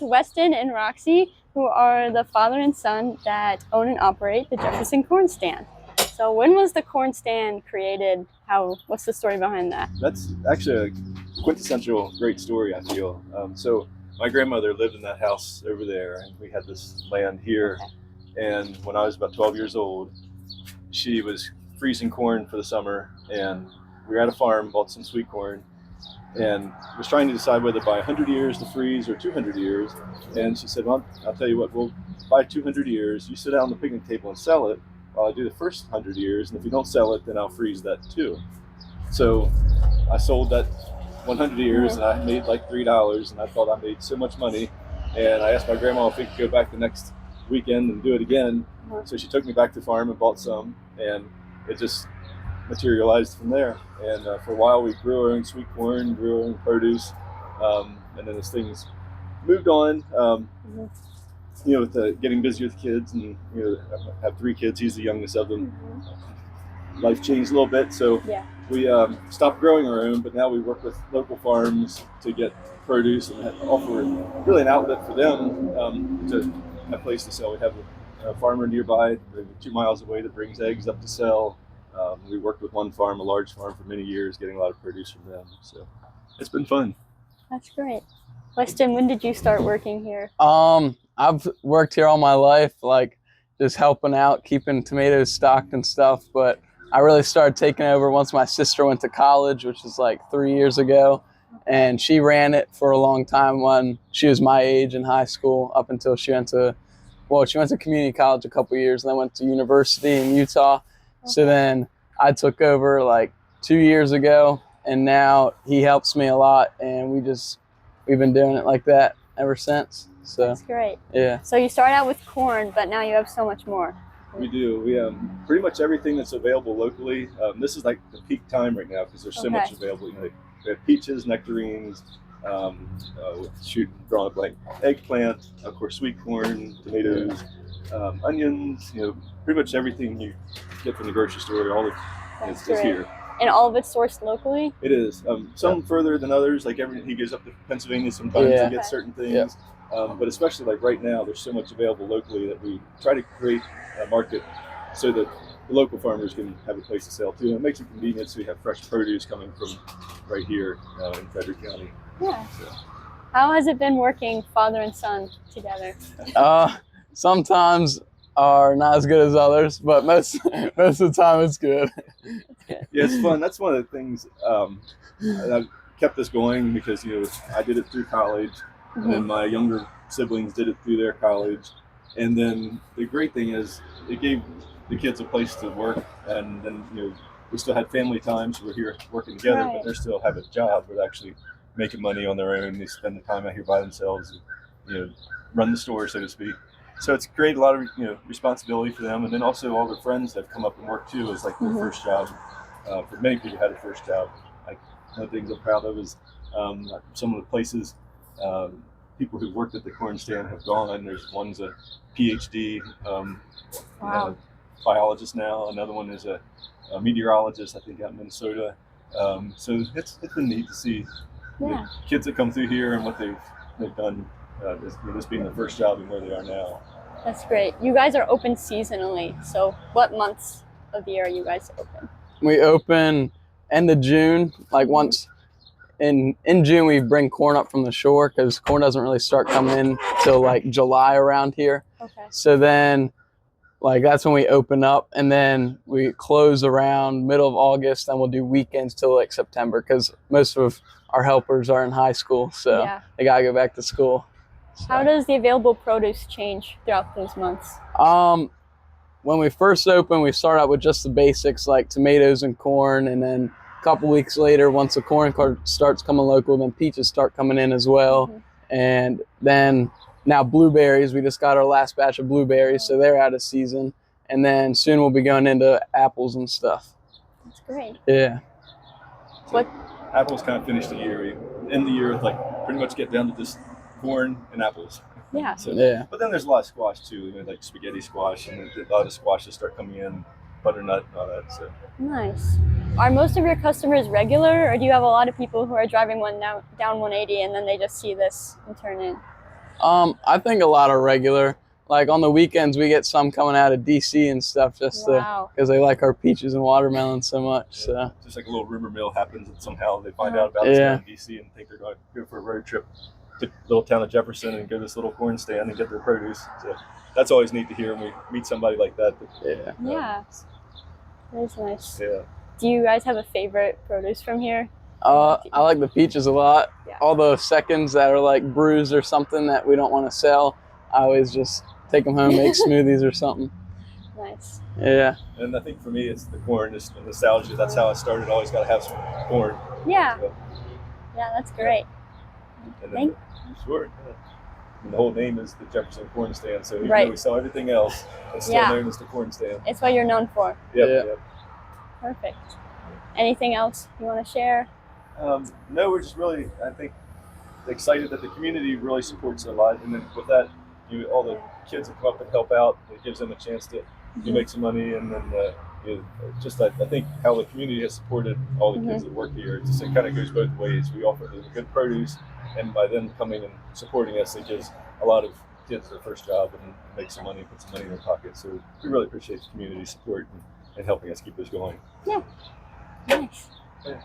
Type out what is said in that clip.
with Weston and Roxy, who are the father and son that own and operate the Jefferson corn stand. So when was the corn stand created? What's the story behind that? That's actually a quintessential great story, I feel. So my grandmother lived in that house over there, and we had this land here. Okay. And when I was about 12 years old, she was freezing corn for the summer, and we were at a farm, bought some sweet corn, and was trying to decide whether to buy 100 ears to freeze or 200 ears. And she said, well, I'll tell you what, we'll buy 200 ears. You sit out on the picnic table and sell it while I do the first 100 ears. And if you don't sell it, then I'll freeze that too. So I sold that 100 ears and I made like $3, and I thought I made so much money. And I asked my grandma if we could go back the next weekend and do it again. So she took me back to the farm and bought some, and it just materialized from there. And for a while we grew our own sweet corn, grew our own produce, and then as things moved on, with getting busy with kids, and I have 3 kids, he's the youngest of them. Life changed a little bit, so we stopped growing our own, but now we work with local farms to get produce and offer really an outlet for them to have a place to sell. We have a farmer nearby, 2 miles away, that brings eggs up to sell. We worked with one farm, a large farm, for many years, getting a lot of produce from them. So it's been fun. That's great. Weston, when did you start working here? I've worked here all my life, like just helping out, keeping tomatoes stocked and stuff. But I really started taking over once my sister went to college, which was like 3 years ago. And she ran it for a long time when she was my age in high school, up until she went to community college a couple years, and then went to university in Utah. Okay. So then I took over like 2 years ago, and now he helps me a lot, and we've been doing it like that ever since. So that's great. Yeah. So you started out with corn, but now you have so much more. We do. We pretty much everything that's available locally. This is like the peak time right now because there's so much available. We have peaches, nectarines, drawing a blank, eggplant, of course, sweet corn, tomatoes, onions. Pretty much everything you get from the grocery store. All of it is here. And all of it's sourced locally? It is. Some further than others. Like he goes up to Pennsylvania sometimes to get certain things. But especially like right now, there's so much available locally that we try to create a market so that the local farmers can have a place to sell too. And it makes it convenient, so we have fresh produce coming from right here in Frederick County. Yeah. So. How has it been working father and son together? Sometimes are not as good as others, but most of the time it's good. Yeah, it's fun. That's one of the things that kept us going, because I did it through college, and then my younger siblings did it through their college, and then the great thing is it gave the kids a place to work, and then we still had family time, so we're here working together, but they still have a job where they're actually making money on their own. They spend the time out here by themselves, and, run the store, so to speak. So it's created a lot of responsibility for them, and then also all their friends that have come up and work too. It's like their first job. For many people who had a first job, one of the things I'm proud of is some of the places people who worked at the corn stand have gone. There's one's a PhD biologist now. Another one is a meteorologist, I think, out in Minnesota. So it's been neat to see the kids that come through here and what they've done. This being the first job and where they are now. That's great. You guys are open seasonally. So what months of the year are you guys open? We open end of June. Like once in June, we bring corn up from the shore, because corn doesn't really start coming in till like July around here. Okay. So then that's when we open up, and then we close around middle of August, and we'll do weekends till like September, because most of our helpers are in high school, so they gotta go back to school. So. How does the available produce change throughout those months? When we first open, we start out with just the basics like tomatoes and corn, and then a couple weeks later, once the corn starts coming local, then peaches start coming in as well. And then now blueberries, we just got our last batch of blueberries, so they're out of season. And then soon we'll be going into apples and stuff. That's great. Yeah. So apples kind of finished the year. We end the year with pretty much get down to just corn and apples. Yeah. So, but then there's a lot of squash too, like spaghetti squash, and a lot of squashes start coming in, butternut and all that. So nice. Are most of your customers regular, or do you have a lot of people who are driving down 180 and then they just see this and turn in? I think a lot of regular. Like on the weekends, we get some coming out of DC and stuff just Wow. because they like our peaches and watermelons so much. So Just like a little rumor mill happens and somehow they find out about this down in DC and think they're going to go for a road trip to the little town of Jefferson and go to this little corn stand and get their produce. So that's always neat to hear when we meet somebody like that. yeah. Yeah. That's nice. Yeah. Do you guys have a favorite produce from here? I like the peaches a lot. Yeah. All those seconds that are like bruised or something that we don't want to sell, I always just take them home, make smoothies or something. Nice. Yeah. And I think for me, it's the corn, just the nostalgia. That's how I started. Always got to have some corn. Yeah. So, Yeah, that's great. and then, sure. Yeah. And the whole name is the Jefferson Corn Stand. So even Right. though we sell everything else, it's still Yeah. known as the corn stand. It's what you're known for. Yep, Yeah. yep. Perfect. Anything else you want to share? No, we're just really, I think, excited that the community really supports it a lot. And then with that, all the kids that come up and help out, it gives them a chance to make some money. And then I think how the community has supported all the kids that work here, it kind of goes both ways. We offer them good produce, and by them coming and supporting us, it gives a lot of kids their first job and make some money, put some money in their pocket. So we really appreciate the community support and helping us keep this going. Yeah. Nice. Yeah.